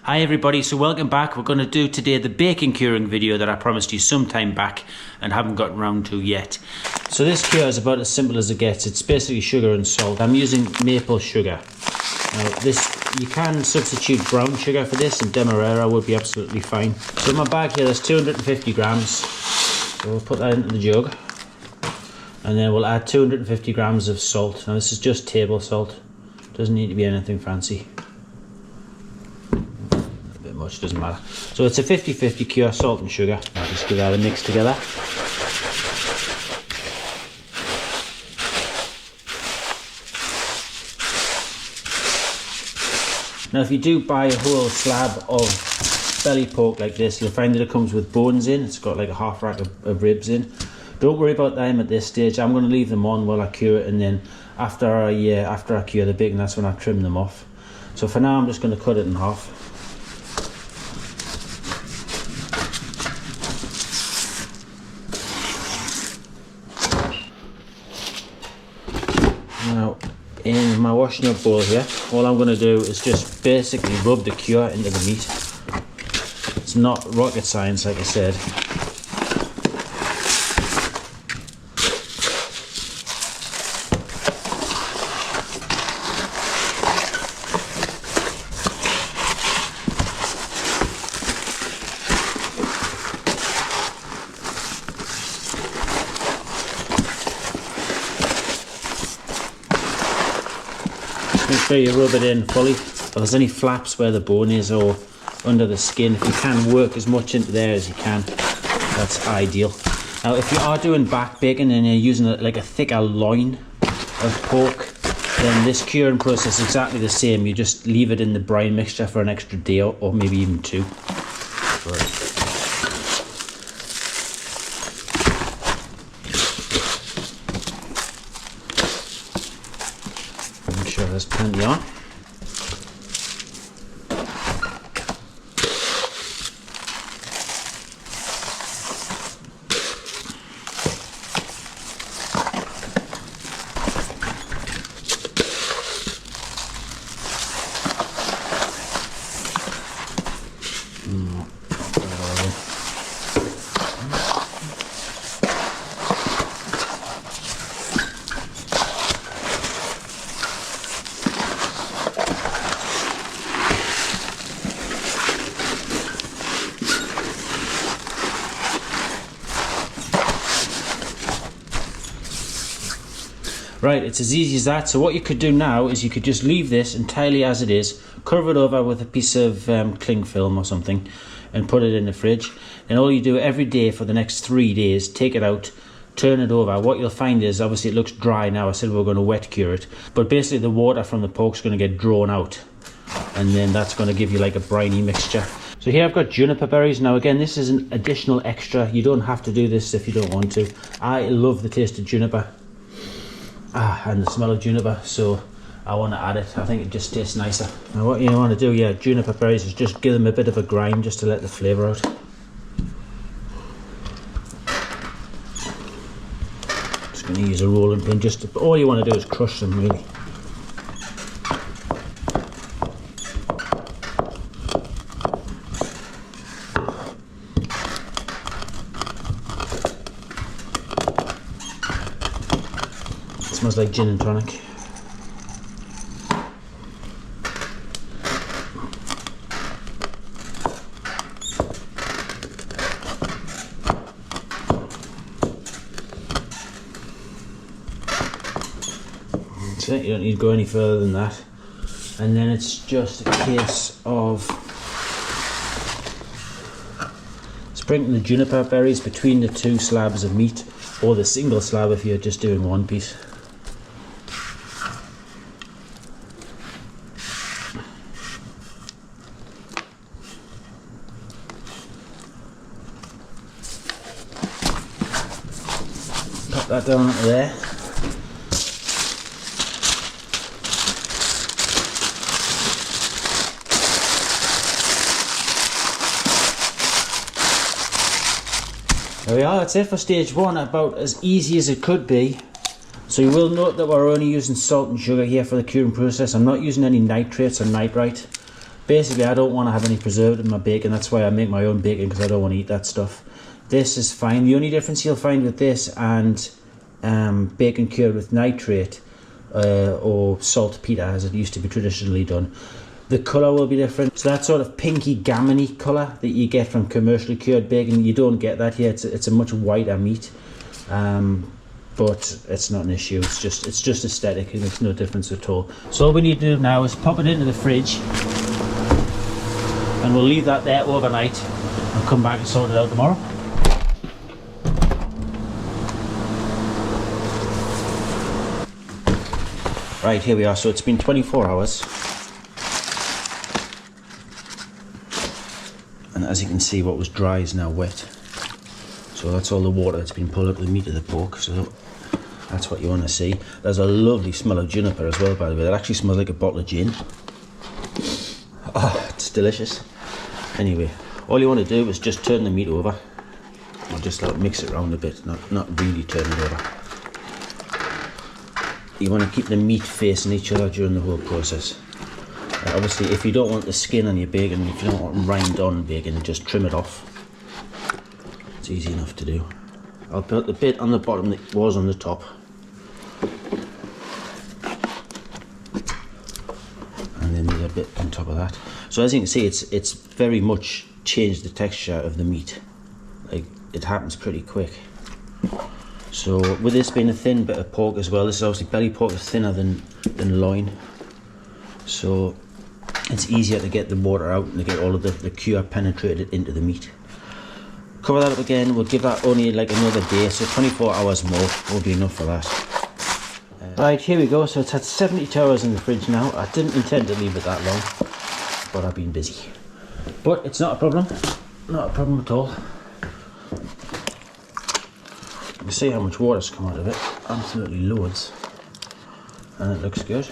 Hi everybody, so welcome back. We're going to do today the bacon curing video that I promised you some time back and haven't gotten around to yet. So this cure is about as simple as it gets. It's basically sugar and salt. I'm using maple sugar. Now you can substitute brown sugar for this, and demerara would be absolutely fine. So in my bag here there's 250 grams. So we'll put that into the jug. And then we'll add 250 grams of salt. Now this is just table salt. Doesn't need to be anything fancy. Much doesn't matter. So it's a 50-50 cure, salt and sugar. I'll just give that a mix together. Now if you do buy a whole slab of belly pork like this, you'll find that it comes with bones in. It's got like a half rack of ribs in. Don't worry about them at this stage. I'm going to leave them on while I cure it, and then after I cure the bacon, that's when I trim them off. So for now I'm just going to cut it in half. Now, in my washing up bowl here, all I'm going to do is just basically rub the cure into the meat. It's not rocket science, like I said. Make sure you rub it in fully. If there's any flaps where the bone is or under the skin, if you can work as much into there as you can, that's ideal. Now if you are doing back bacon and you're using like a thicker loin of pork, then this curing process is exactly the same. You just leave it in the brine mixture for an extra day or maybe even two. Make sure there's plenty on. Right, it's as easy as that. So what you could do now is you could just leave this entirely as it is, cover it over with a piece of cling film or something, and put it in the fridge. And all you do every day for the next 3 days, take it out, turn it over. What you'll find is, obviously it looks dry now. I said we were going to wet cure it, but basically the water from the pork's going to get drawn out, and then that's going to give you like a briny mixture. So here I've got juniper berries. Now again, this is an additional extra. You don't have to do this if you don't want to. I love the taste of juniper. And the smell of juniper, so I want to add it. I think it just tastes nicer. Now what you want to do, juniper berries, is just give them a bit of a grind just to let the flavour out. Just going to use a rolling pin. All you want to do is crush them, really. Smells like gin and tonic. That's it, you don't need to go any further than that. And then it's just a case of sprinkling the juniper berries between the two slabs of meat, or the single slab if you're just doing one piece. Pop that down into there. There we are, that's it for stage one, about as easy as it could be. So you will note that we're only using salt and sugar here for the curing process. I'm not using any nitrates or nitrite. Basically, I don't want to have any preservative in my bacon. That's why I make my own bacon, because I don't want to eat that stuff. This is fine. The only difference you'll find with this and bacon cured with nitrate or saltpeter, as it used to be traditionally done, the colour will be different. So that sort of pinky gammony colour that you get from commercially cured bacon, you don't get that here. It's a much whiter meat, but it's not an issue. It's just aesthetic. It makes no difference at all. So all we need to do now is pop it into the fridge, and we'll leave that there overnight and come back and sort it out tomorrow. Right, here we are. So it's been 24 hours. And as you can see, what was dry is now wet. So that's all the water that's been pulled out of the meat of the pork. So that's what you want to see. There's a lovely smell of juniper as well, by the way. That actually smells like a bottle of gin. Oh, it's delicious. Anyway, all you want to do is just turn the meat over. Or just like mix it around a bit, not really turn it over. You want to keep the meat facing each other during the whole process. Obviously, if you don't want the skin on your bacon, if you don't want rind on bacon, just trim it off. It's easy enough to do. I'll put the bit on the bottom that was on the top. And then there's a bit on top of that. So as you can see, it's very much changed the texture of the meat. Like, it happens pretty quick. So with this being a thin bit of pork as well, this is obviously belly pork is thinner than loin. So it's easier to get the water out and to get all of the cure penetrated into the meat. Cover that up again. We'll give that only like another day, so 24 hours more will be enough for that. Right, here we go. So it's had 72 hours in the fridge now. I didn't intend to leave it that long, but I've been busy. But it's not a problem. Not a problem at all. You can see how much water's come out of it. Absolutely loads. And it looks good.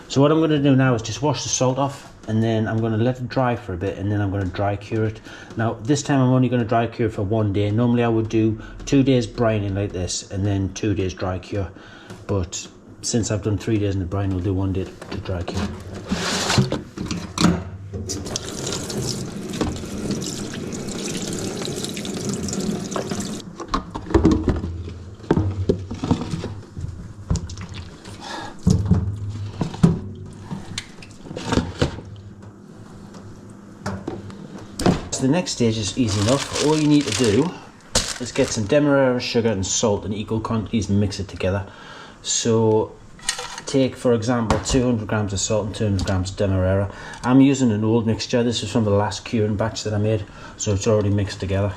So what I'm going to do now is just wash the salt off, and then I'm going to let it dry for a bit, and then I'm going to dry cure it. Now this time I'm only going to dry cure for 1 day. Normally I would do 2 days brining like this and then 2 days dry cure, but since I've done 3 days in the brine, we'll do 1 day to dry cure. The next stage is easy enough. All you need to do is get some demerara, sugar and salt in equal quantities and mix it together. So take, for example, 200 grams of salt and 200 grams of demerara. I'm using an old mixture. This is from the last curing batch that I made, so it's already mixed together.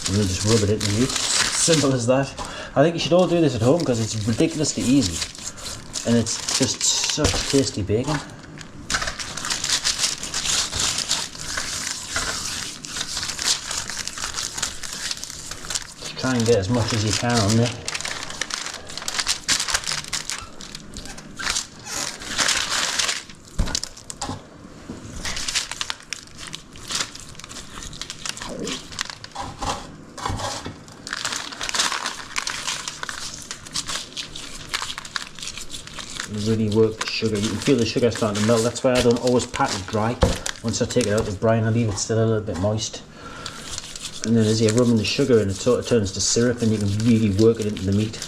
And then just rub it into the meat. Simple as that. I think you should all do this at home because it's ridiculously easy. And it's just such tasty bacon. Just try and get as much as you can on there. Really work the sugar. You can feel the sugar starting to melt. That's why I don't always pat it dry. Once I take it out of the brine, I leave it still a little bit moist. And then as you're rubbing the sugar in, it sort of turns to syrup, and you can really work it into the meat.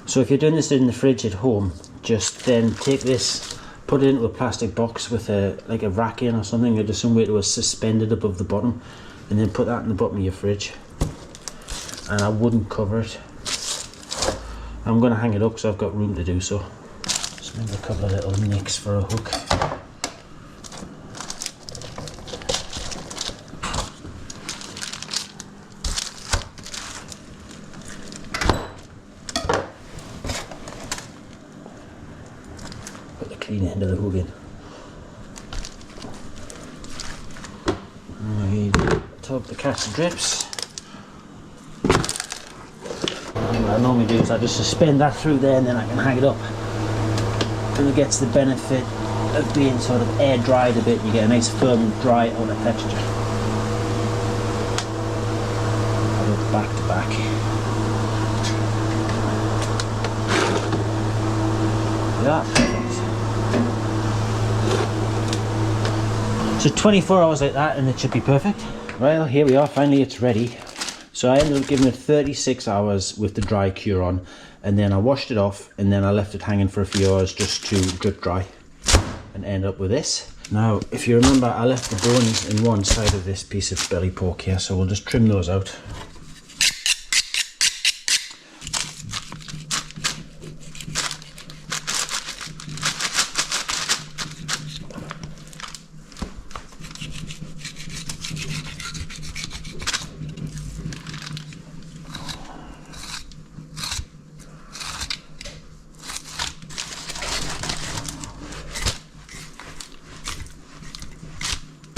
So if you're doing this in the fridge at home, just then take this, put it into a plastic box with like a rack in or something, or just some way to suspend it above the bottom, and then put that in the bottom of your fridge. And I wouldn't cover it. I'm going to hang it up because I've got room to do so. Just make a couple of little nicks for a hook. Put the clean end of the hook in. Top the catch the drips. And what I normally do is I just suspend that through there and then I can hang it up. And it gets the benefit of being sort of air dried a bit. You get a nice firm dry outer texture. Put it back to back. Yeah, perfect. So 24 hours like that and it should be perfect. Well, here we are, finally it's ready. So I ended up giving it 36 hours with the dry cure on, and then I washed it off, and then I left it hanging for a few hours just to drip dry and end up with this. Now, if you remember, I left the bones in one side of this piece of belly pork here, so we'll just trim those out.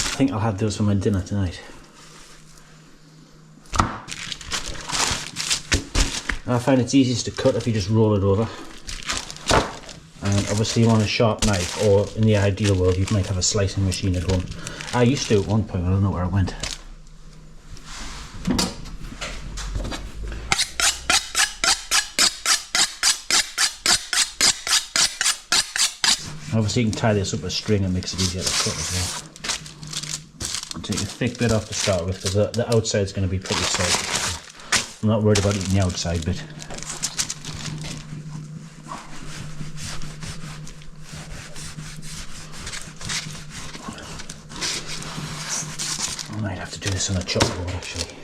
I think I'll have those for my dinner tonight. I find it's easiest to cut if you just roll it over. And obviously you want a sharp knife, or in the ideal world you might have a slicing machine at home. I used to at one point, I don't know where it went. Obviously you can tie this up with a string and makes it easier to cut as well. I'll take a thick bit off to start with because the outside is going to be pretty soft. I'm not worried about eating the outside bit. I might have to do this on a chalkboard actually.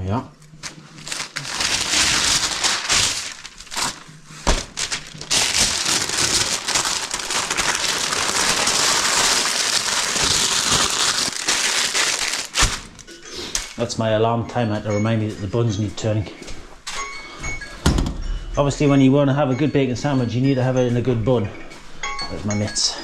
Yeah. That's my alarm timer to remind me that the buns need turning. Obviously when you want to have a good bacon sandwich you need to have it in a good bun. There's my mitts.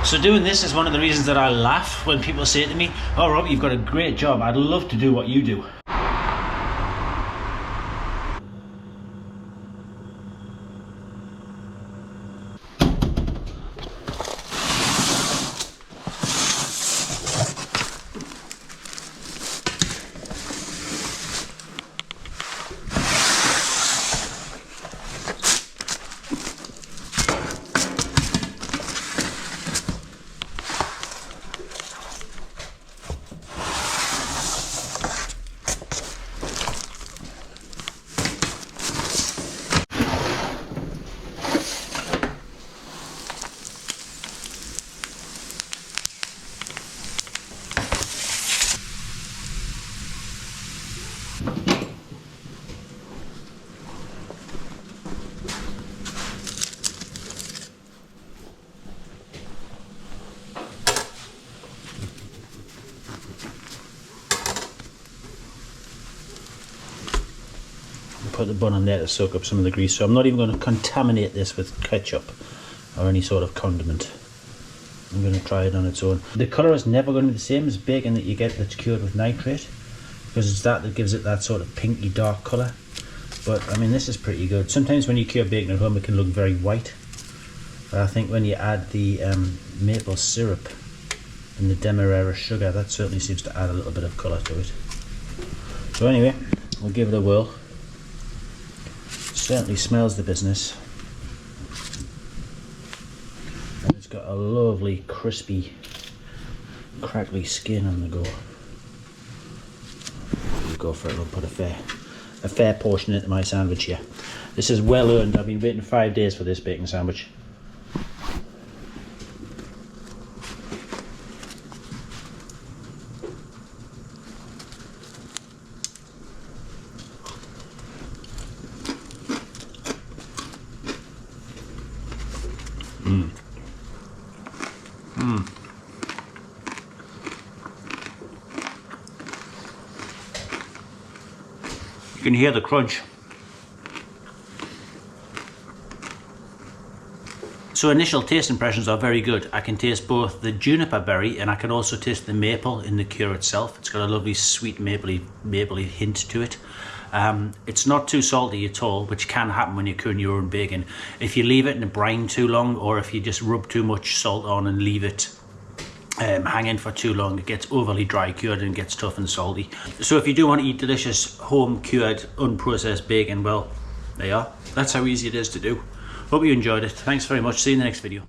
So doing this is one of the reasons that I laugh when people say to me, "Oh Rob, you've got a great job, I'd love to do what you do." put the bun on there to soak up some of the grease. So I'm not even going to contaminate this with ketchup or any sort of condiment. I'm going to try it on its own. The colour is never going to be the same as bacon that you get that's cured with nitrate, because it's that gives it that sort of pinky dark colour. But I mean, this is pretty good. Sometimes when you cure bacon at home it can look very white, but I think when you add the maple syrup and the demerara sugar, that certainly seems to add a little bit of colour to it. So anyway, we'll give it a whirl. Certainly smells the business. And it's got a lovely, crispy, crackly skin on the go. We'll go for it. We'll put a fair portion into my sandwich here. This is well earned. I've been waiting 5 days for this bacon sandwich. You can hear the crunch. So initial taste impressions are very good. I can taste both the juniper berry and I can also taste the maple in the cure itself. It's got a lovely sweet mapley hint to it. It's not too salty at all, which can happen when you're curing your own bacon. If you leave it in a brine too long, or if you just rub too much salt on and leave it hanging for too long, it gets overly dry cured and gets tough and salty. So if you do want to eat delicious home cured unprocessed bacon, well, there you are. That's how easy it is to do. Hope you enjoyed it. Thanks very much. See you in the next video.